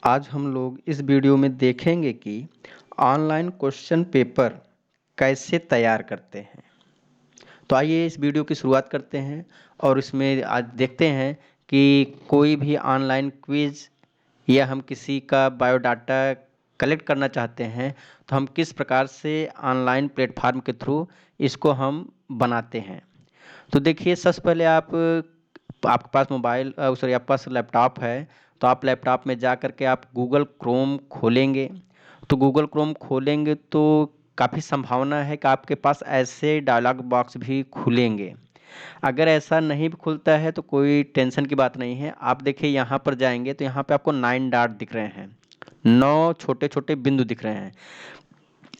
आज हम लोग इस वीडियो में देखेंगे कि ऑनलाइन क्वेश्चन पेपर कैसे तैयार करते हैं। तो आइए इस वीडियो की शुरुआत करते हैं और इसमें आज देखते हैं कि कोई भी ऑनलाइन क्विज या हम किसी का बायोडाटा कलेक्ट करना चाहते हैं तो हम किस प्रकार से ऑनलाइन प्लेटफॉर्म के थ्रू इसको हम बनाते हैं। तो देखिए, सबसे पहले आपके पास मोबाइल सॉरी आपके पास लैपटॉप है तो आप लैपटॉप में जा कर के आप गूगल क्रोम खोलेंगे। तो गूगल क्रोम खोलेंगे तो काफ़ी संभावना है कि आपके पास ऐसे डायलॉग बॉक्स भी खुलेंगे। अगर ऐसा नहीं भी खुलता है तो कोई टेंशन की बात नहीं है। आप देखिए, यहाँ पर जाएंगे तो यहाँ पे आपको 9 डॉट दिख रहे हैं, 9 छोटे छोटे बिंदु दिख रहे हैं।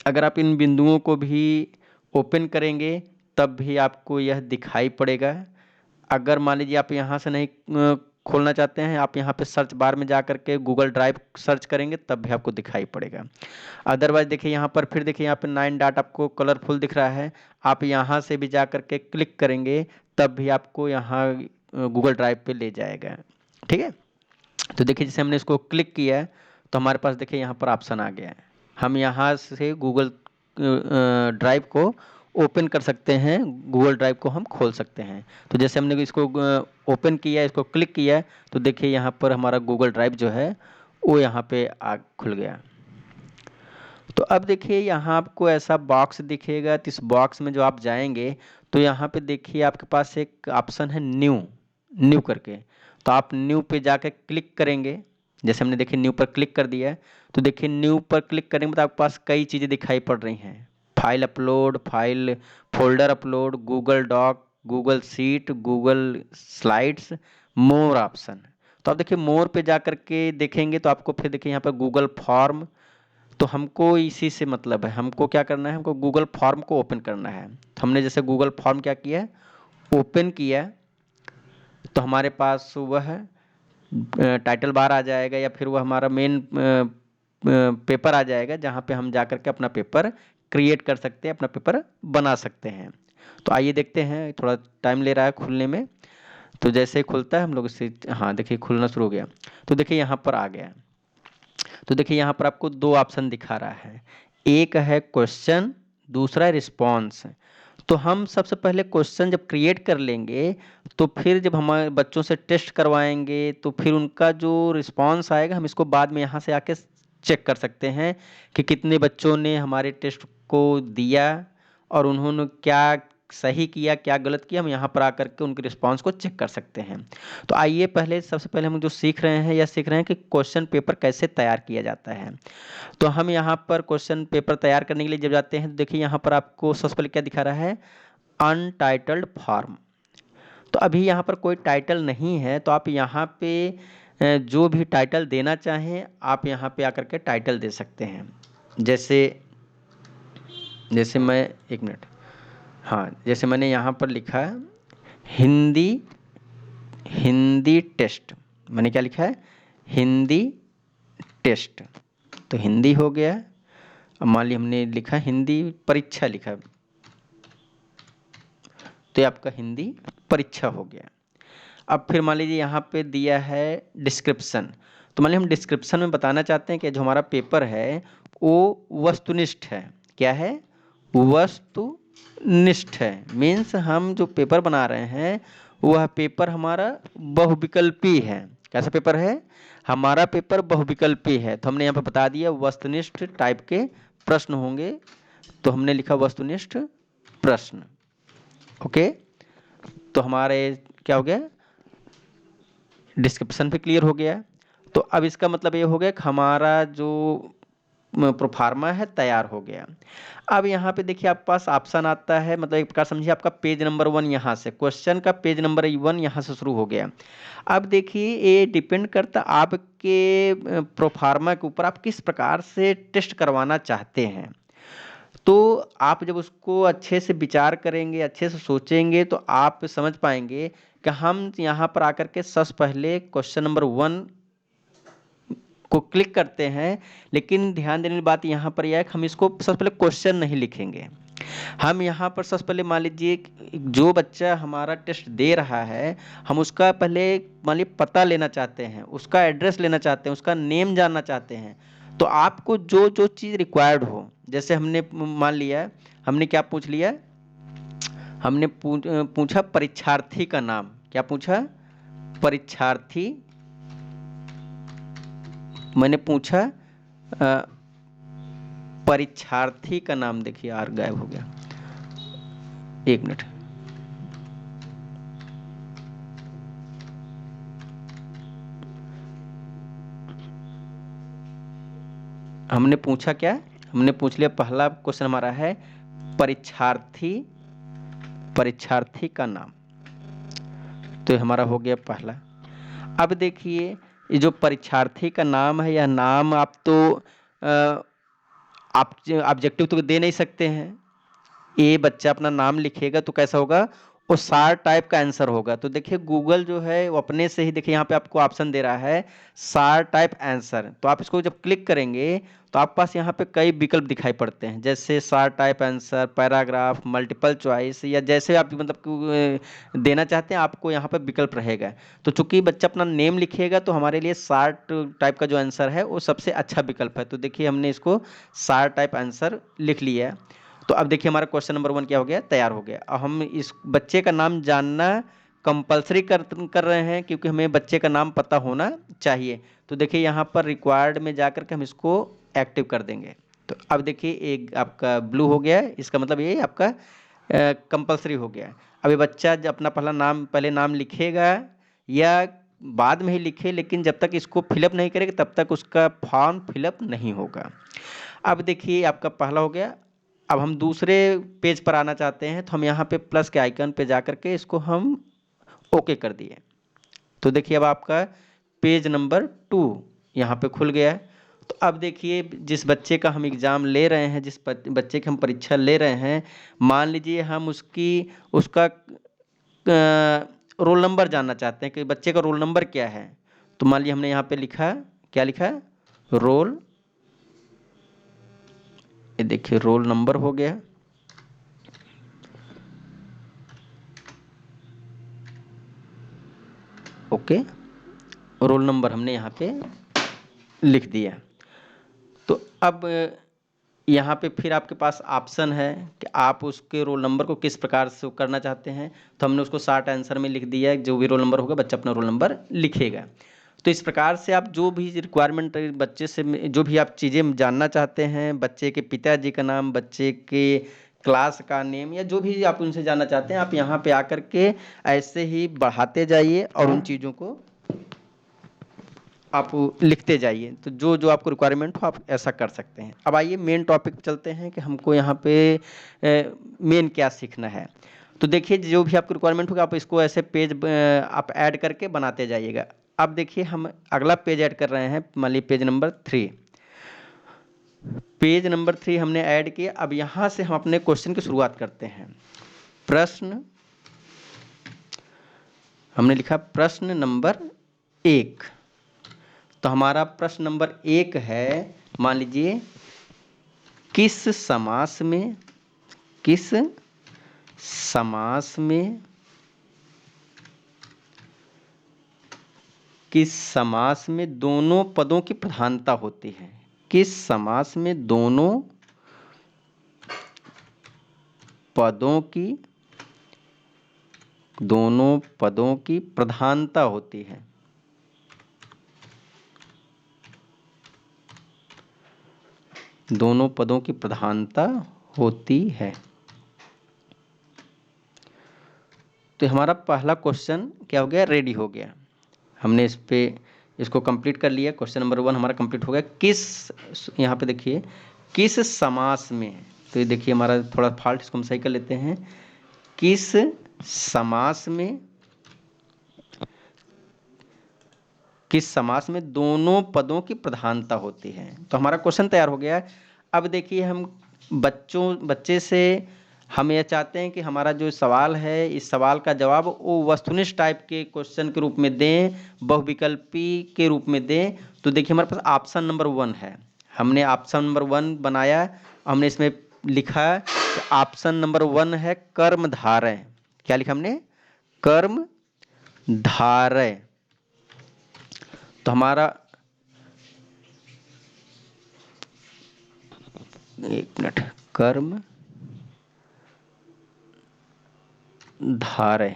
अगर आप इन बिंदुओं को भी ओपन करेंगे तब भी आपको यह दिखाई पड़ेगा। अगर मान लीजिए आप यहाँ से नहीं खोलना चाहते हैं, आप यहाँ पे सर्च बार में जा कर के गूगल ड्राइव सर्च करेंगे तब भी आपको दिखाई पड़ेगा। अदरवाइज देखिए, यहाँ पर फिर देखिए, यहाँ पे 9 डॉट आपको कलरफुल दिख रहा है। आप यहाँ से भी जा कर के क्लिक करेंगे तब भी आपको यहाँ गूगल ड्राइव पे ले जाएगा। ठीक है। तो देखिए, जैसे हमने इसको क्लिक किया है तो हमारे पास देखिए यहाँ पर ऑप्शन आ गया है। हम यहाँ से गूगल ड्राइव को ओपन कर सकते हैं, गूगल ड्राइव को हम खोल सकते हैं। तो जैसे हमने इसको ओपन किया, इसको क्लिक किया, तो देखिए यहाँ पर हमारा गूगल ड्राइव जो है वो यहाँ पे खुल गया। तो अब देखिए, यहाँ आपको ऐसा बॉक्स दिखेगा। तो इस बॉक्स में जो आप जाएंगे तो यहाँ पे देखिए आपके पास एक ऑप्शन है न्यू, न्यू करके। तो आप न्यू पे जाकर क्लिक करेंगे। जैसे हमने देखिए न्यू पर क्लिक कर दिया है तो देखिए न्यू पर क्लिक करेंगे तो आपके पास कई चीज़ें दिखाई पड़ रही हैं। File upload, file folder upload, Google Doc, Google Sheet, Google Slides, more option. तो आप देखिए मोर पे जा कर के देखेंगे तो आपको फिर देखिए यहाँ पर गूगल फॉर्म। तो हमको इसी से मतलब है, हमको क्या करना है, हमको गूगल फॉर्म को ओपन करना है। तो हमने जैसे गूगल फॉर्म क्या किया है, ओपन किया, तो हमारे पास वह टाइटल बार आ जाएगा या फिर वह हमारा मेन पेपर आ जाएगा जहाँ पे हम जा कर के अपना पेपर क्रिएट कर सकते हैं, अपना पेपर बना सकते हैं। तो आइए देखते हैं, थोड़ा टाइम ले रहा है खुलने में। तो जैसे ही खुलता है हम लोग इसे, हाँ देखिए खुलना शुरू हो गया। तो देखिए यहाँ पर आ गया। तो देखिए यहाँ पर आपको दो ऑप्शन दिखा रहा है, एक है क्वेश्चन, दूसरा है रिस्पॉन्स। तो हम सबसे पहले क्वेश्चन जब क्रिएट कर लेंगे तो फिर जब हमारे बच्चों से टेस्ट करवाएंगे तो फिर उनका जो रिस्पॉन्स आएगा हम इसको बाद में यहाँ से आके चेक कर सकते हैं कि कितने बच्चों ने हमारे टेस्ट को दिया और उन्होंने क्या सही किया, क्या गलत किया। हम यहाँ पर आकर के उनके रिस्पॉन्स को चेक कर सकते हैं। तो आइए पहले सबसे पहले हम जो सीख रहे हैं या सीख रहे हैं कि क्वेश्चन पेपर कैसे तैयार किया जाता है। तो हम यहाँ पर क्वेश्चन पेपर तैयार करने के लिए जब जाते हैं तो देखिए यहाँ पर आपको सबसे पहले क्या दिखा रहा है, अनटाइटल्ड फॉर्म। तो अभी यहाँ पर कोई टाइटल नहीं है तो आप यहाँ पे जो भी टाइटल देना चाहें आप यहाँ पे आकर के टाइटल दे सकते हैं। जैसे जैसे मैं, एक मिनट, हाँ जैसे मैंने यहाँ पर लिखा है हिंदी, हिंदी टेस्ट। मैंने क्या लिखा है, हिंदी टेस्ट। तो हिंदी हो गया। अब मान ली हमने लिखा हिंदी परीक्षा लिखा, तो ये आपका हिंदी परीक्षा हो गया। अब फिर मान लीजिए यहाँ पे दिया है डिस्क्रिप्शन। तो मान लीजिए हम डिस्क्रिप्शन में बताना चाहते हैं कि जो हमारा पेपर है वो वस्तुनिष्ठ है। क्या है, वस्तुनिष्ठ है। मीन्स हम जो पेपर बना रहे हैं वह पेपर हमारा बहुविकल्पी है। कैसा पेपर है, हमारा पेपर बहुविकल्पी है। तो हमने यहाँ पे बता दिया वस्तुनिष्ठ टाइप के प्रश्न होंगे, तो हमने लिखा वस्तुनिष्ठ प्रश्न। ओके। तो हमारे क्या हो गया, डिस्क्रिप्शन पे क्लियर हो गया। तो अब इसका मतलब ये हो गया कि हमारा जो प्रोफार्मा है तैयार हो गया। अब यहाँ पे देखिए आपके पास ऑप्शन आता है, मतलब एक प्रकार समझिए आपका पेज नंबर 1 यहाँ से, क्वेश्चन का पेज नंबर 1 यहाँ से शुरू हो गया। अब देखिए ये डिपेंड करता आपके प्रोफार्मा के ऊपर, आप किस प्रकार से टेस्ट करवाना चाहते हैं। तो आप जब उसको अच्छे से विचार करेंगे, अच्छे से सोचेंगे तो आप समझ पाएंगे कि हम यहाँ पर आकर के सबसे पहले क्वेश्चन नंबर 1 को क्लिक करते हैं। लेकिन ध्यान देने वाली बात यहाँ पर यह है कि हम इसको सबसे पहले क्वेश्चन नहीं लिखेंगे, हम यहाँ पर सबसे पहले मान लीजिए जो बच्चा हमारा टेस्ट दे रहा है, हम उसका पहले मान लीजिए पता लेना चाहते हैं, उसका एड्रेस लेना चाहते हैं, उसका नेम जानना चाहते हैं। तो आपको जो जो चीज़ रिक्वायर्ड हो, जैसे हमने मान लिया, हमने क्या पूछ लिया, हमने पूछा परीक्षार्थी का नाम। क्या पूछा? परीक्षार्थी। मैंने पूछा परीक्षार्थी का नाम। देखिए आर गायब हो गया, एक मिनट। हमने पूछा क्या? हमने पूछ लिया, पहला क्वेश्चन हमारा है परीक्षार्थी, परीक्षार्थी का नाम। तो हमारा हो गया पहला। अब देखिए ये जो परीक्षार्थी का नाम है, यह नाम आप तो आप ऑब्जेक्टिव तो दे नहीं सकते हैं। ये बच्चा अपना नाम लिखेगा तो कैसा होगा, वो सार टाइप का आंसर होगा। तो देखिए गूगल जो है वो अपने से ही, देखिए यहाँ पे आपको ऑप्शन दे रहा है सार टाइप आंसर। तो आप इसको जब क्लिक करेंगे तो आपके पास यहाँ पे कई विकल्प दिखाई पड़ते हैं, जैसे सार type answer, paragraph, multiple choice, या जैसे आप मतलब देना चाहते हैं आपको यहाँ पे विकल्प रहेगा। तो चूंकि बच्चा अपना नेम लिखेगा तो हमारे लिए सार टाइप का जो आंसर है वो सबसे अच्छा विकल्प है। तो देखिए हमने इसको सार टाइप आंसर लिख लिया है। तो अब देखिए हमारा क्वेश्चन नंबर 1 क्या हो गया, तैयार हो गया। अब हम इस बच्चे का नाम जानना कंपलसरी कर रहे हैं, क्योंकि हमें बच्चे का नाम पता होना चाहिए। तो देखिए यहाँ पर रिक्वायर्ड में जाकर के हम इसको एक्टिव कर देंगे। तो अब देखिए एक आपका ब्लू हो गया है, इसका मतलब ये आपका कंपलसरी हो गया है। अब ये बच्चा जब अपना पहले नाम लिखेगा या बाद में ही लिखे, लेकिन जब तक इसको फिलअप नहीं करेगा तब तक उसका फॉर्म फिलअप नहीं होगा। अब देखिए आपका पहला हो गया। अब हम दूसरे पेज पर आना चाहते हैं, तो हम यहाँ पे प्लस के आइकन पे जाकर के इसको हम ओके कर दिए। तो देखिए अब आपका पेज नंबर 2 यहाँ पे खुल गया है। तो अब देखिए जिस बच्चे का हम एग्ज़ाम ले रहे हैं, जिस बच्चे की हम परीक्षा ले रहे हैं, मान लीजिए हम उसका रोल नंबर जानना चाहते हैं कि बच्चे का रोल नंबर क्या है। तो मान लीजिए हमने यहाँ पे लिखा, क्या लिखा है, रोल, ये देखिए रोल नंबर हो गया। ओके, रोल नंबर हमने यहाँ पे लिख दिया। तो अब यहाँ पे फिर आपके पास ऑप्शन है कि आप उसके रोल नंबर को किस प्रकार से करना चाहते हैं। तो हमने उसको शॉर्ट आंसर में लिख दिया है, जो भी रोल नंबर होगा बच्चा अपना रोल नंबर लिखेगा। तो इस प्रकार से आप जो भी रिक्वायरमेंट बच्चे से, जो भी आप चीज़ें जानना चाहते हैं, बच्चे के पिताजी का नाम, बच्चे के क्लास का नेम, या जो भी आप उनसे जानना चाहते हैं, आप यहाँ पे आकर के ऐसे ही बढ़ाते जाइए और उन चीज़ों को आप लिखते जाइए। तो जो जो आपको रिक्वायरमेंट हो आप ऐसा कर सकते हैं। अब आइए मेन टॉपिक पे चलते हैं कि हमको यहाँ पे मेन क्या सीखना है। तो देखिए जो भी आपको रिक्वायरमेंट होगा आप इसको ऐसे पेज आप ऐड करके बनाते जाइएगा। अब देखिए हम अगला पेज ऐड कर रहे हैं, मान लीजिए पेज नंबर 3। पेज नंबर 3 हमने ऐड किया। अब यहाँ से हम अपने क्वेश्चन की शुरुआत करते हैं। प्रश्न, हमने लिखा प्रश्न नंबर 1। तो हमारा प्रश्न नंबर 1 है, मान लीजिए किस समास में, किस समास में, किस समास में दोनों पदों की प्रधानता होती है। किस समास में दोनों पदों की, दोनों पदों की प्रधानता होती है। दोनों पदों की प्रधानता होती है। तो हमारा पहला क्वेश्चन क्या हो गया, रेडी हो गया। हमने इसको कंप्लीट कर लिया। क्वेश्चन नंबर 1 हमारा कंप्लीट हो गया। किस, यहाँ पे देखिए किस समास में, तो ये देखिए हमारा थोड़ा फॉल्ट, इसको हम सही कर लेते हैं। किस समास में, किस समास में दोनों पदों की प्रधानता होती है। तो हमारा क्वेश्चन तैयार हो गया। अब देखिए हम बच्चे से हम यह चाहते हैं कि हमारा जो सवाल है, इस सवाल का जवाब वो वस्तुनिष्ठ टाइप के क्वेश्चन के रूप में दें, बहुविकल्पी के रूप में दें। तो देखिए हमारे पास ऑप्शन नंबर 1 है। हमने ऑप्शन नंबर 1 बनाया। हमने इसमें लिखा ऑप्शन नंबर 1 है कर्मधारय। क्या लिखा हमने? कर्मधारय। तो हमारा, एक मिनट, कर्म धारय,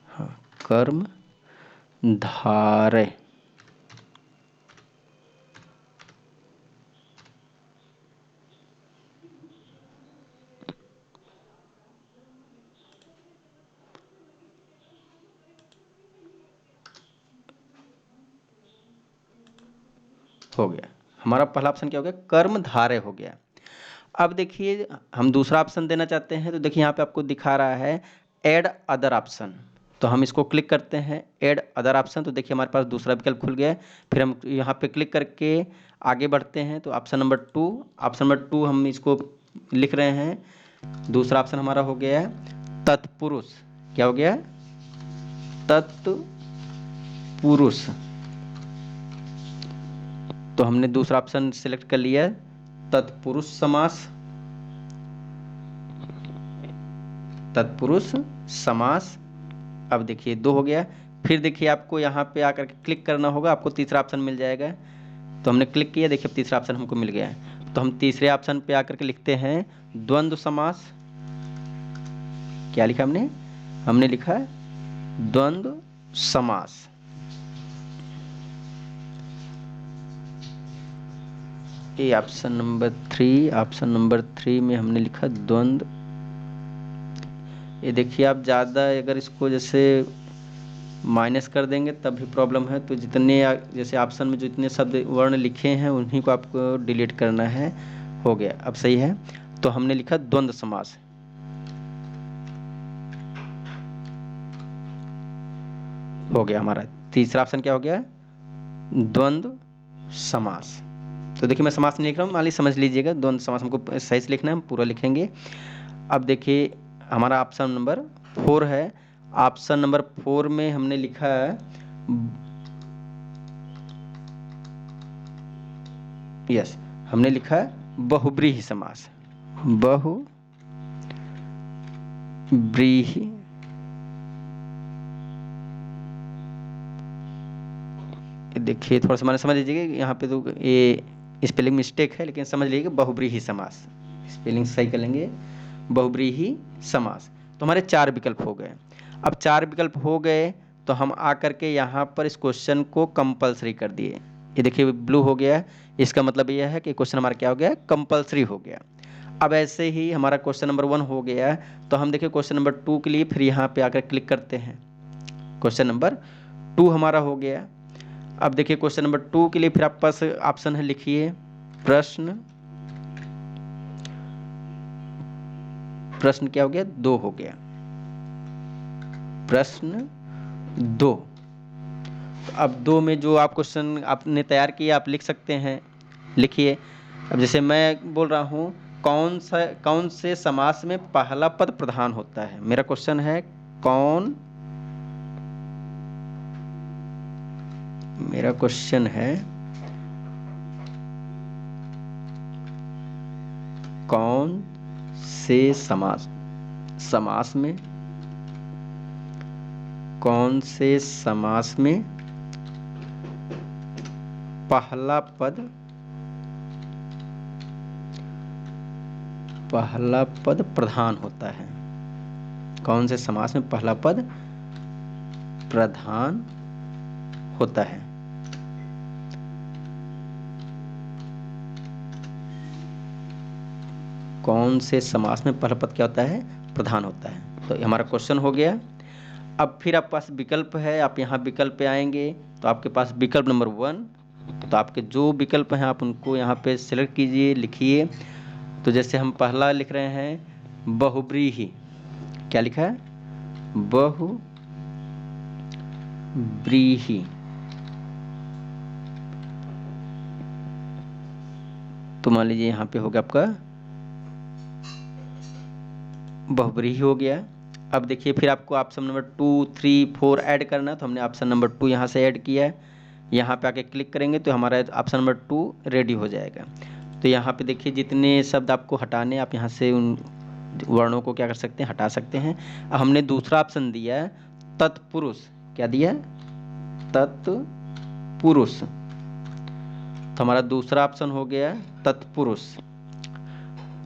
हाँ, कर्म धारय। हो गया, हमारा पहला ऑप्शन क्या हो गया? कर्मधारय हो गया। अब देखिए हम दूसरा ऑप्शन देना चाहते हैं, तो देखिए यहाँ पे आपको दिखा रहा है ऐड अदर ऑप्शन। तो हम इसको क्लिक करते हैं ऐड अदर ऑप्शन, तो देखिए हमारे पास दूसरा विकल्प खुल गया है। फिर हम यहाँ पे क्लिक करके आगे बढ़ते हैं, तो ऑप्शन नंबर 2, ऑप्शन नंबर 2 हम इसको लिख रहे हैं। दूसरा ऑप्शन हमारा हो गया है तत्पुरुष। क्या हो गया? तत्पुरुष। तो हमने दूसरा ऑप्शन सिलेक्ट कर लिया है, तत्पुरुष समास। तत्पुरुष समास। अब देखिए 2 हो गया। फिर देखिए आपको यहाँ पे आकर के क्लिक करना होगा, आपको तीसरा ऑप्शन मिल जाएगा। तो हमने क्लिक किया, देखिए अब तीसरा ऑप्शन हमको मिल गया है। तो हम तीसरे ऑप्शन पे आकर के लिखते हैं द्वंद्व समास। क्या लिखा हमने? हमने लिखा है द्वंद्व समास। ये ऑप्शन नंबर 3, ऑप्शन नंबर 3 में हमने लिखा द्वंद्व। ये देखिए आप ज़्यादा अगर इसको जैसे माइनस कर देंगे तब भी प्रॉब्लम है। तो जितने जैसे ऑप्शन में जितने शब्द वर्ण लिखे हैं उन्हीं को आपको डिलीट करना है। हो गया, अब सही है। तो हमने लिखा द्वंद्व समास। हो गया, हमारा तीसरा ऑप्शन क्या हो गया? द्वंद्व समास। तो देखिए मैं समास नहीं लिख रहा हूँ, मान लीजिए समझ लीजिएगा, द्वंद्व समास हमको सही से लिखना है, हम पूरा लिखेंगे। अब देखिए हमारा ऑप्शन नंबर 4 है। ऑप्शन नंबर 4 में हमने लिखा है यस, हमने लिखा है बहुब्रीहि समास। बहुब्रीहि। देखिए थोड़ा सा मैंने समझ लीजिएगा, यहाँ पे तो ये स्पेलिंग मिस्टेक है, लेकिन समझ लीजिएगा बहुब्रीहि समास, स्पेलिंग सही कर लेंगे। बहुब्रीहि समास। तो हमारे 4 विकल्प हो गए। अब 4 विकल्प हो गए तो हम आकर के यहाँ पर इस क्वेश्चन को कंपलसरी कर दिए। ये देखिए ब्लू हो गया है, इसका मतलब यह है कि क्वेश्चन हमारा क्या हो गया? कंपलसरी हो गया। अब ऐसे ही हमारा क्वेश्चन नंबर 1 हो गया, तो हम देखिए क्वेश्चन नंबर 2 के लिए फिर यहाँ पे आकर क्लिक करते हैं। क्वेश्चन नंबर 2 हमारा हो गया। अब देखिए क्वेश्चन नंबर 2 के लिए फिर आपके पास ऑप्शन है, लिखिए प्रश्न। प्रश्न क्या हो गया? 2 हो गया। प्रश्न 2। तो अब 2 में जो आप क्वेश्चन आपने तैयार किया आप लिख सकते हैं, लिखिए। अब जैसे मैं बोल रहा हूँ कौन से समास में पहला पद प्रधान होता है? मेरा क्वेश्चन है कौन, मेरा क्वेश्चन है कौन से समास में कौन से समास में पहला पद प्रधान होता है? कौन से समास में पहला पद प्रधान होता है? कौन से समास में पहला पद क्या होता है? प्रधान होता है। तो हमारा क्वेश्चन हो गया। अब फिर आपके पास विकल्प है, आप यहाँ विकल्प पे आएंगे तो आपके पास विकल्प नंबर 1, तो आपके जो विकल्प हैं आप उनको यहाँ पे सिलेक्ट कीजिए, लिखिए। तो जैसे हम पहला लिख रहे हैं बहुब्रीहि। क्या लिखा है? बहुब्रीहि। तो मान लीजिए यहाँ पे हो गया आपका बहुब्रीहि हो गया। अब देखिए फिर आपको ऑप्शन नंबर 2, 3, 4 ऐड करना है, तो हमने ऑप्शन नंबर 2 यहाँ से ऐड किया है। यहाँ पे आके क्लिक करेंगे तो हमारा ऑप्शन नंबर 2 रेडी हो जाएगा। तो यहाँ पे देखिए जितने शब्द आपको हटाने, आप यहाँ से उन वर्णों को क्या कर सकते हैं, हटा सकते हैं। अब हमने दूसरा ऑप्शन दिया है तत्पुरुष। क्या दिया है? तत्पुरुष। तो हमारा दूसरा ऑप्शन हो गया तत्पुरुष।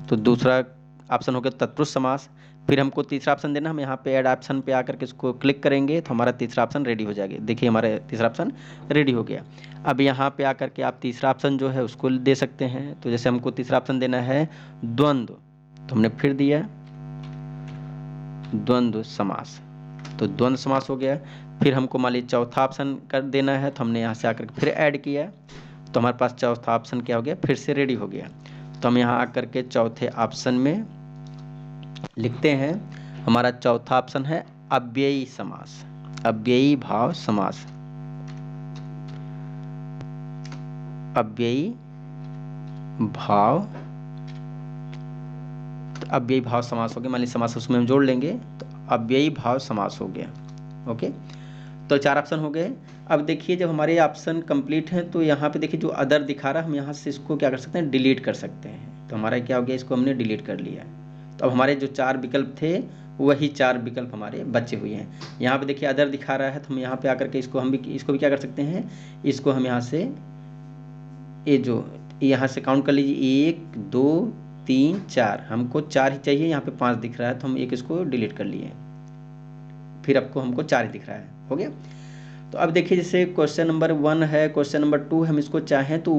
तो दूसरा ऑप्शन हो गया तत्पुरुष समास। फिर हमको तीसरा ऑप्शन देना, हम यहाँ पे ऐड ऑप्शन पे आकर के इसको क्लिक करेंगे तो हमारा तीसरा ऑप्शन रेडी हो जाएगा। देखिए हमारा तीसरा ऑप्शन रेडी हो गया। अब यहाँ पे आकर के आप तीसरा ऑप्शन जो है उसको दे सकते हैं। तो जैसे हमको तीसरा ऑप्शन देना है द्वंद्व, तो हमने फिर दिया द्वंद्व समास। तो द्वंद्व समास हो गया। फिर हमको मान लीजिए चौथा ऑप्शन कर देना है, तो हमने यहाँ से आकर के फिर ऐड किया, तो हमारे पास चौथा ऑप्शन क्या हो गया, फिर से रेडी हो गया। तो हम यहाँ आकर के चौथे ऑप्शन में लिखते हैं, हमारा चौथा ऑप्शन है अव्ययी समास, अव्ययी भाव समास। अव्ययी भाव, तो अव्ययी भाव समास हो गया। मान लीजिए समास उसमें हम जोड़ लेंगे, तो अव्ययी भाव समास हो गया। ओके, तो 4 ऑप्शन हो गए। अब देखिए जब हमारे ऑप्शन कंप्लीट हैं तो यहाँ पे देखिए जो अदर दिखा रहा है, हम यहाँ से इसको क्या कर सकते हैं, डिलीट कर सकते हैं। तो हमारा क्या हो गया, इसको हमने डिलीट कर लिया। तो अब हमारे जो 4 विकल्प थे वही 4 विकल्प हमारे बचे हुए हैं। यहाँ पे देखिए अदर दिखा रहा है, तो हम यहाँ पे आकर के इसको भी क्या कर सकते हैं, इसको हम यहाँ से यहाँ से काउंट कर लीजिए, 1 2 3 4, हमको 4 ही चाहिए, यहाँ पे 5 दिख रहा है तो हम एक इसको डिलीट कर लिए, फिर आपको हमको 4 ही दिख रहा है। हो गया। तो अब देखिए जैसे क्वेश्चन नंबर 1 है, क्वेश्चन नंबर 2, हम इसको चाहें तो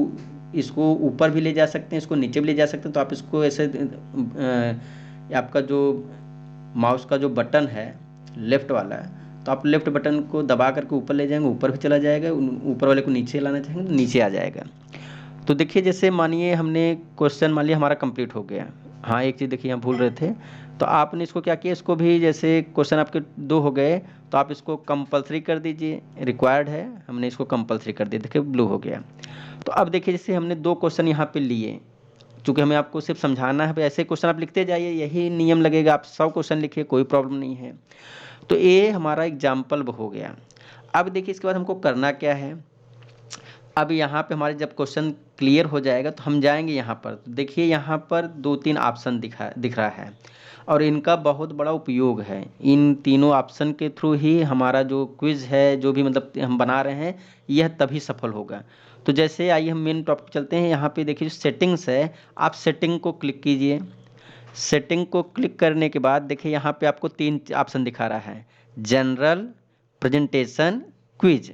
इसको ऊपर भी ले जा सकते हैं, इसको नीचे भी ले जा सकते हैं। तो आप इसको ऐसे आपका जो माउस का जो बटन है लेफ्ट वाला, तो आप लेफ्ट बटन को दबा करके ऊपर ले जाएंगे, ऊपर भी चला जाएगा, ऊपर वाले को नीचे लाना चाहेंगे तो नीचे आ जाएगा। तो देखिए जैसे मानिए हमने क्वेश्चन मान लिया हमारा कंप्लीट हो गया। हाँ एक चीज़ देखिए यहाँ भूल रहे थे, तो आपने इसको क्या किया, इसको भी जैसे क्वेश्चन आपके 2 हो गए तो आप इसको कंपलसरी कर दीजिए, रिक्वायर्ड है, हमने इसको कंपलसरी कर दिया, देखिए ब्लू हो गया। तो अब देखिए जैसे हमने 2 क्वेश्चन यहाँ पे लिए, चूँकि हमें आपको सिर्फ समझाना है, ऐसे क्वेश्चन आप लिखते जाइए, यही नियम लगेगा, आप 100 क्वेश्चन लिखिए, कोई प्रॉब्लम नहीं है। तो ये हमारा एग्जाम्पल हो गया। अब देखिए इसके बाद हमको करना क्या है, अब यहाँ पे हमारे जब क्वेश्चन क्लियर हो जाएगा तो हम जाएंगे यहाँ पर, देखिए यहाँ पर 2-3 ऑप्शन दिख रहा है और इनका बहुत बड़ा उपयोग है। इन तीनों ऑप्शन के थ्रू ही हमारा जो क्विज है, जो भी मतलब हम बना रहे हैं, यह तभी सफल होगा। तो जैसे आइए हम मेन टॉपिक चलते हैं। यहाँ पे देखिए जो सेटिंग्स है, आप सेटिंग को क्लिक कीजिए। सेटिंग को क्लिक करने के बाद देखिए यहाँ पे आपको 3 ऑप्शन दिखा रहा है, जनरल, प्रेजेंटेशन, क्विज।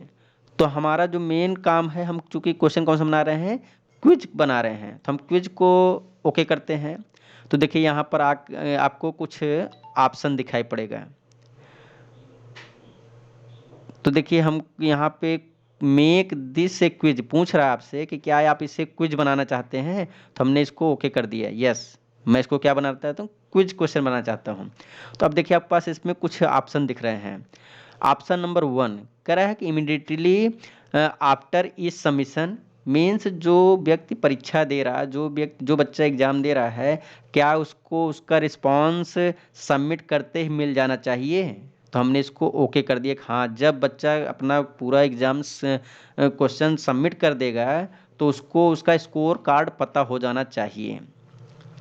तो हमारा जो मेन काम है, हम चूंकि क्वेश्चन कौन सा बना रहे हैं, क्विज बना रहे हैं, तो हम क्विज को ओके करते हैं। तो देखिए यहाँ पर आपको कुछ ऑप्शन दिखाई पड़ेगा। तो देखिए हम यहाँ पे मेक दिस ए क्विज पूछ रहा है आपसे कि क्या आप इसे क्विज बनाना चाहते हैं, तो हमने इसको ओके कर दिया, यस मैं इसको क्या बनाना चाहता हूँ, क्विज क्वेश्चन बनाना चाहता हूँ। तो अब देखिए आपके पास इसमें कुछ ऑप्शन दिख रहे हैं। ऑप्शन नंबर 1 कह रहा है कि इमीडिएटली आफ्टर इस सबमिशन, मीन्स जो व्यक्ति परीक्षा दे रहा है, जो बच्चा एग्जाम दे रहा है, क्या उसको उसका रिस्पॉन्स सबमिट करते ही मिल जाना चाहिए। तो हमने इसको ओके कर दिया कि हाँ, जब बच्चा अपना पूरा एग्जाम क्वेश्चन सबमिट कर देगा तो उसको उसका स्कोर कार्ड पता हो जाना चाहिए।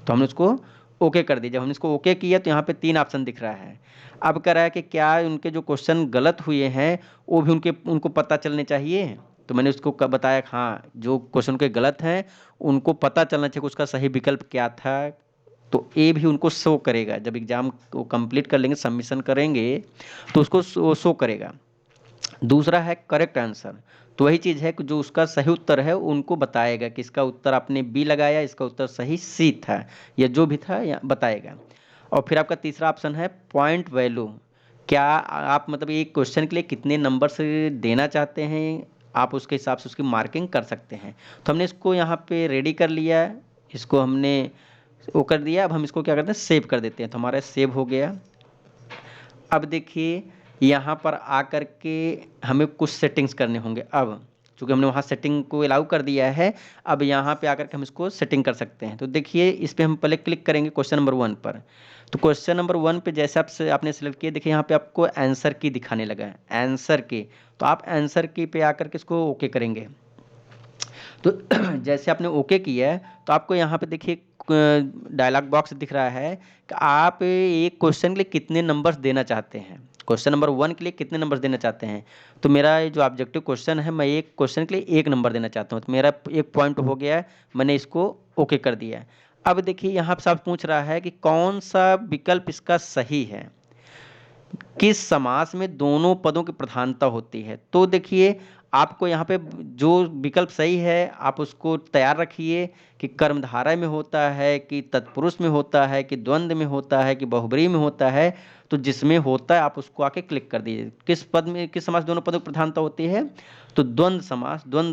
तो हमने उसको ओके कर दिया। जब हमने इसको ओके किया तो यहाँ पे 3 ऑप्शन दिख रहा है। अब कह रहा है कि क्या उनके जो क्वेश्चन गलत हुए हैं वो भी उनको पता चलने चाहिए। तो मैंने उसको बताया कि हाँ, जो क्वेश्चन के गलत हैं उनको पता चलना चाहिए उसका सही विकल्प क्या था। तो ये भी उनको शो करेगा, जब एग्ज़ाम को कंप्लीट कर लेंगे, सबमिशन करेंगे तो उसको शो करेगा। दूसरा है करेक्ट आंसर, तो वही चीज़ है कि जो उसका सही उत्तर है उनको बताएगा कि इसका उत्तर आपने बी लगाया, इसका उत्तर सही सी था, या जो भी था या बताएगा। और फिर आपका तीसरा ऑप्शन है पॉइंट वैल्यू, क्या आप मतलब एक क्वेश्चन के लिए कितने नंबर से देना चाहते हैं, आप उसके हिसाब से उसकी मार्किंग कर सकते हैं। तो हमने इसको यहाँ पे रेडी कर लिया, इसको हमने वो कर दिया। अब हम इसको क्या करते हैं, सेव कर देते हैं। तो हमारा सेव हो गया। अब देखिए यहाँ पर आकर के हमें कुछ सेटिंग्स करने होंगे। अब चूँकि हमने वहाँ सेटिंग को अलाउ कर दिया है, अब यहाँ पे आकर के हम इसको सेटिंग कर सकते हैं। तो देखिए इस पे हम पहले क्लिक करेंगे क्वेश्चन नंबर 1 पर। तो क्वेश्चन नंबर 1 पे जैसे आपने सेलेक्ट किया, देखिए यहाँ पे आपको आंसर की दिखाने लगा है, आंसर की। तो आप आंसर की पे आकर के इसको ओके करेंगे। तो जैसे आपने ओके किया है तो आपको यहाँ पे देखिए डायलॉग बॉक्स दिख रहा है कि आप एक क्वेश्चन के लिए कितने नंबर्स देना चाहते हैं, क्वेश्चन नंबर 1 के लिए कितने नंबर्स देना चाहते हैं। तो मेरा ये जो ऑब्जेक्टिव क्वेश्चन है, मैं एक क्वेश्चन के लिए 1 नंबर देना चाहता हूँ, तो मेरा 1 पॉइंट हो गया है, मैंने इसको ओके कर दिया है। अब देखिए यहाँ पे साफ पूछ रहा है कि कौन सा विकल्प इसका सही है, किस समास में दोनों पदों की प्रधानता होती है। तो देखिए आपको यहाँ पे जो विकल्प सही है आप उसको तैयार रखिए कि कर्मधारय में होता है, कि तत्पुरुष में होता है, कि द्वंद्व में होता है, कि बहुब्रीहि में होता है। तो जिसमें होता है आप उसको आके क्लिक कर दीजिए। किस पद में, किस समास दोनों पदों की प्रधानता होती है, तो द्वंद्व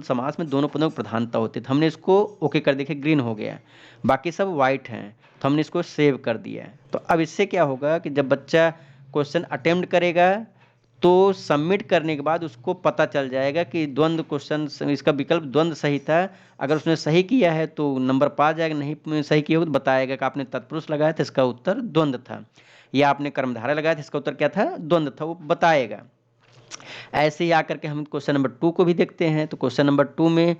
समास में दोनों पदों की प्रधानता होती है। तो हमने इसको ओके कर दिया, ग्रीन हो गया, बाकी सब वाइट हैं, तो हमने इसको सेव कर दिया है। तो अब इससे क्या होगा कि जब बच्चा क्वेश्चन अटेम्प्ट करेगा तो सबमिट करने के बाद उसको पता चल जाएगा कि द्वंद्व क्वेश्चन, इसका विकल्प द्वंद्व सही था। अगर उसने सही किया है तो नंबर पा जाएगा, नहीं सही किया होगा तो बताएगा कि आपने तत्पुरुष लगाया था, इसका उत्तर द्वंद्व था, या आपने कर्मधारय लगाया था, इसका उत्तर क्या था, द्वंद्व था, वो बताएगा। ऐसे ही आकर के हम क्वेश्चन नंबर 2 को भी देखते हैं। तो क्वेश्चन नंबर 2 में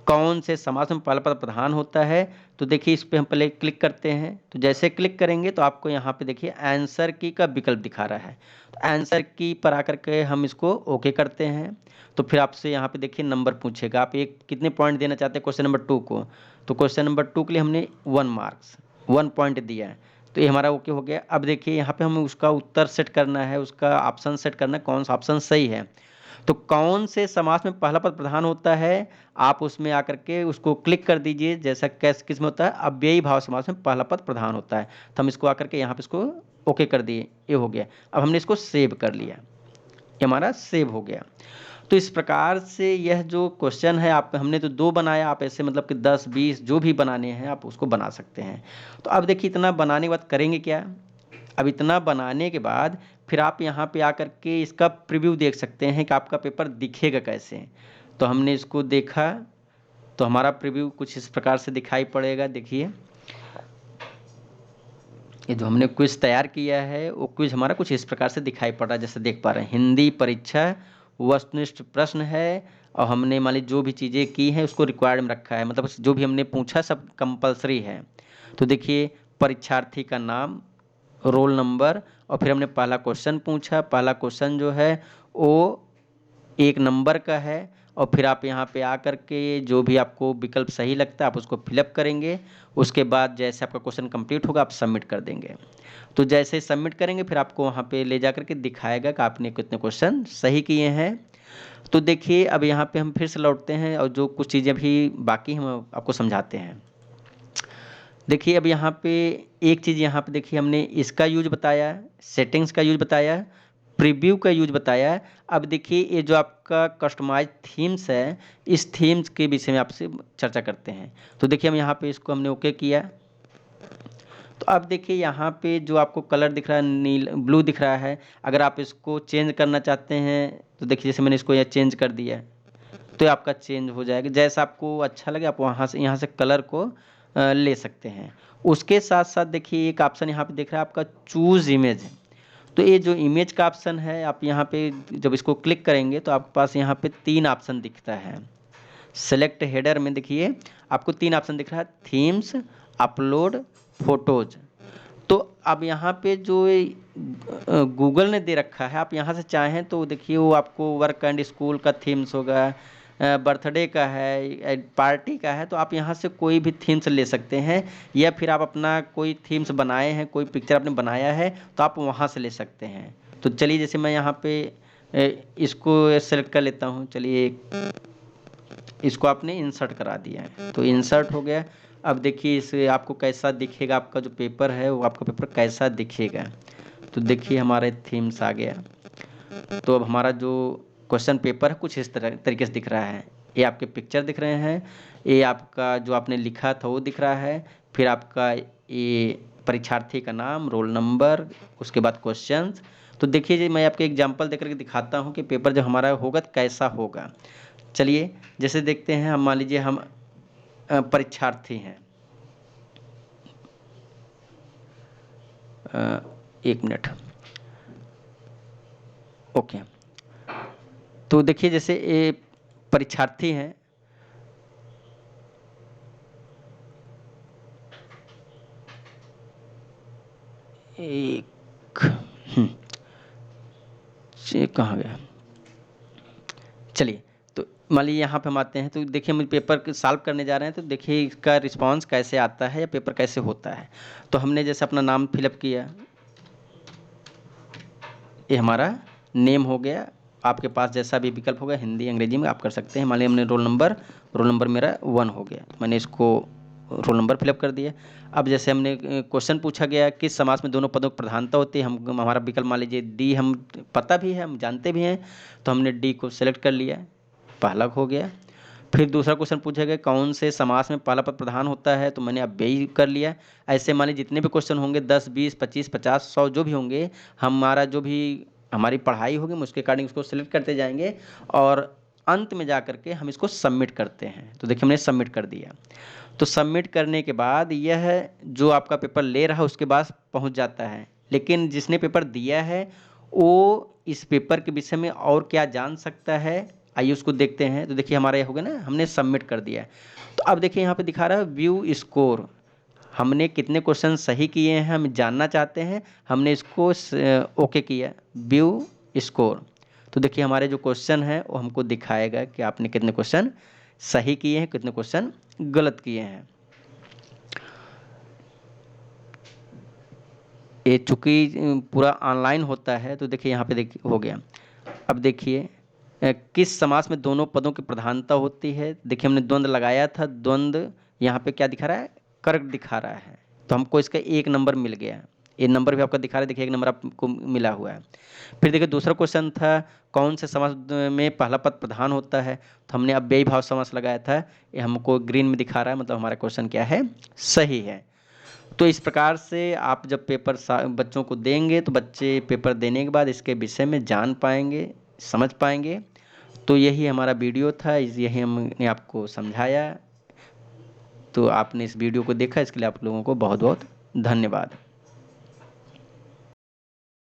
कौन से समास में पहला पद प्रधान होता है। तो देखिए इस पे हम पहले क्लिक करते हैं। तो जैसे क्लिक करेंगे तो आपको यहाँ पे देखिए आंसर की का विकल्प दिखा रहा है। तो आंसर की पर आकर के हम इसको ओके करते हैं। तो फिर आपसे यहाँ पे देखिए नंबर पूछेगा, आप एक कितने पॉइंट देना चाहते हैं क्वेश्चन नंबर 2 को। तो क्वेश्चन नंबर 2 के लिए हमने 1 मार्क्स 1 पॉइंट दिया है, तो ये हमारा ओके हो गया। अब देखिए यहाँ पे हमें उसका उत्तर सेट करना है, उसका ऑप्शन सेट करना है, कौन सा ऑप्शन सही है। तो कौन से समास में पहला पद प्रधान होता है, आप उसमें आकर के उसको क्लिक कर दीजिए। जैसा किस में होता है, अव्ययी भाव समास में पहला पद प्रधान होता है। तो हम इसको आकर के यहाँ पे इसको ओके कर दिए, ये हो गया। अब हमने इसको सेव कर लिया, ये हमारा सेव हो गया। तो इस प्रकार से यह जो क्वेश्चन है, आप हमने तो 2 बनाया, आप ऐसे मतलब कि 10 20 जो भी बनाने हैं आप उसको बना सकते हैं। तो अब देखिए इतना बनाने के बाद करेंगे क्या। अब इतना बनाने के बाद फिर आप यहाँ पे आकर के इसका प्रीव्यू देख सकते हैं कि आपका पेपर दिखेगा कैसे। तो हमने इसको देखा तो हमारा प्रीव्यू कुछ इस प्रकार से दिखाई पड़ेगा। देखिए ये जो हमने क्विज तैयार किया है वो क्विज हमारा कुछ इस प्रकार से दिखाई पड़ रहा है, जैसे देख पा रहे हैं। हिंदी परीक्षा वस्तुनिष्ठ प्रश्न है, और हमने मान लीजिए जो भी चीज़ें की हैं उसको रिक्वायर्ड में रखा है, मतलब जो भी हमने पूछा सब कंपलसरी है। तो देखिए परीक्षार्थी का नाम, रोल नंबर, और फिर हमने पहला क्वेश्चन पूछा। पहला क्वेश्चन जो है वो 1 नंबर का है, और फिर आप यहाँ पे आकर के जो भी आपको विकल्प सही लगता है आप उसको फिलअप करेंगे। उसके बाद जैसे आपका क्वेश्चन कंप्लीट होगा आप सबमिट कर देंगे। तो जैसे सबमिट करेंगे फिर आपको वहाँ पे ले जा करके दिखाएगा कि आपने कितने क्वेश्चन सही किए हैं। तो देखिए अब यहाँ पे हम फिर से लौटते हैं और जो कुछ चीज़ें भी बाकी हम आपको समझाते हैं। देखिए अब यहाँ पे एक चीज़, यहाँ पे देखिए हमने इसका यूज बताया, सेटिंग्स का यूज बताया, प्रीव्यू का यूज बताया। अब देखिए ये जो आपका कस्टमाइज थीम्स है, इस थीम्स के विषय में आपसे चर्चा करते हैं। तो देखिए हम यहाँ पे इसको हमने ओके किया। तो अब देखिए यहाँ पे जो आपको कलर दिख रहा है, नील ब्लू दिख रहा है, अगर आप इसको चेंज करना चाहते हैं तो देखिए जैसे मैंने इसको यहाँ चेंज कर दिया तो ये आपका चेंज हो जाएगा। जैसा आपको अच्छा लगे आप वहाँ से यहाँ से कलर को ले सकते हैं। उसके साथ साथ देखिए एक ऑप्शन यहाँ पे दिख रहा है आपका चूज़ इमेज। तो ये जो इमेज का ऑप्शन है, आप यहाँ पे जब इसको क्लिक करेंगे तो आपके पास यहाँ पे 3 ऑप्शन दिखता है। सेलेक्ट हेडर में देखिए आपको 3 ऑप्शन दिख रहा है, थीम्स, अपलोड, फोटोज। तो अब यहाँ पे जो गूगल ने दे रखा है, आप यहाँ से चाहें तो देखिए वो आपको वर्क एंड स्कूल का थीम्स होगा, बर्थडे का है, पार्टी का है, तो आप यहाँ से कोई भी थीम्स ले सकते हैं। या फिर आप अपना कोई थीम्स बनाए हैं, कोई पिक्चर आपने बनाया है तो आप वहाँ से ले सकते हैं। तो चलिए जैसे मैं यहाँ पे इसको सेलेक्ट कर लेता हूँ। चलिए इसको आपने इंसर्ट करा दिया है तो इंसर्ट हो गया। अब देखिए इसे आपको कैसा दिखेगा, आपका जो पेपर है वो आपका पेपर कैसा दिखेगा। तो देखिए हमारे थीम्स आ गया। तो अब हमारा जो क्वेश्चन पेपर है कुछ इस तरह तरीके से दिख रहा है। ये आपके पिक्चर दिख रहे हैं, ये आपका जो आपने लिखा था वो दिख रहा है, फिर आपका ये परीक्षार्थी का नाम, रोल नंबर, उसके बाद क्वेश्चंस। तो देखिए जी मैं आपको एग्जांपल देकर के दिखाता हूँ कि पेपर जब हमारा होगा तो कैसा होगा। चलिए जैसे देखते हैं, हम मान लीजिए हम परीक्षार्थी हैं। 1 मिनट। ओके, तो देखिए जैसे ये परीक्षार्थी हैं, एक कहाँ गया, चलिए तो मान लीजिए यहाँ पे हम आते हैं, तो देखिए हम पेपर सॉल्व करने जा रहे हैं, तो देखिए इसका रिस्पांस कैसे आता है या पेपर कैसे होता है। तो हमने जैसे अपना नाम फिलअप किया, ये हमारा नेम हो गया। आपके पास जैसा भी विकल्प होगा हिंदी अंग्रेजी में आप कर सकते हैं। मान लीजिए हमने रोल नंबर मेरा 1 हो गया, मैंने इसको रोल नंबर फिलअप कर दिया। अब जैसे हमने क्वेश्चन पूछा गया किस समास में दोनों पदों की प्रधानता होती है, हम हमारा विकल्प मान लीजिए डी, हम पता भी है, हम जानते भी हैं, तो हमने डी को सेलेक्ट कर लिया, पहला हो गया। फिर दूसरा क्वेश्चन पूछा गया कौन से समास में पहला पद प्रधान होता है, तो मैंने अब यही कर लिया। ऐसे मान लीजिए जितने भी क्वेश्चन होंगे 10, 20, 25, 50, 100 जो भी होंगे, हमारा जो भी हमारी पढ़ाई होगी हम उसके अकॉर्डिंग उसको सेलेक्ट करते जाएंगे और अंत में जा करके हम इसको सबमिट करते हैं। तो देखिए हमने सबमिट कर दिया। तो सबमिट करने के बाद यह जो आपका पेपर ले रहा है उसके पास पहुंच जाता है, लेकिन जिसने पेपर दिया है वो इस पेपर के विषय में और क्या जान सकता है, आइए उसको देखते हैं। तो देखिए हमारा ये हो गया ना, हमने सबमिट कर दिया है। तो अब देखिए यहाँ पे दिखा रहा है व्यू स्कोर, हमने कितने क्वेश्चन सही किए हैं हम जानना चाहते हैं, हमने इसको ओके किया, व्यू स्कोर। तो देखिए हमारे जो क्वेश्चन हैं वो हमको दिखाएगा कि आपने कितने क्वेश्चन सही किए हैं, कितने क्वेश्चन गलत किए हैं। ये चूंकि पूरा ऑनलाइन होता है, तो देखिए यहाँ पे देखिए हो गया। अब देखिए किस समास में दोनों पदों की प्रधानता होती है, देखिए हमने द्वंद्व लगाया था, द्वंद्व यहाँ पे क्या दिखा रहा है, करेक्ट दिखा रहा है, तो हमको इसका 1 नंबर मिल गया। ये नंबर भी आपका दिखा रहा है, देखिए 1 नंबर आपको मिला हुआ है। फिर देखिए दूसरा क्वेश्चन था कौन से समास में पहला पद प्रधान होता है, तो हमने अब व्ययी भाव समास लगाया था, ये हमको ग्रीन में दिखा रहा है, मतलब हमारा क्वेश्चन क्या है, सही है। तो इस प्रकार से आप जब पेपर बच्चों को देंगे तो बच्चे पेपर देने के बाद इसके विषय में जान पाएंगे, समझ पाएंगे। तो यही हमारा वीडियो था, यही हमने आपको समझाया। तो आपने इस वीडियो को देखा, इसके लिए आप लोगों को बहुत बहुत धन्यवाद।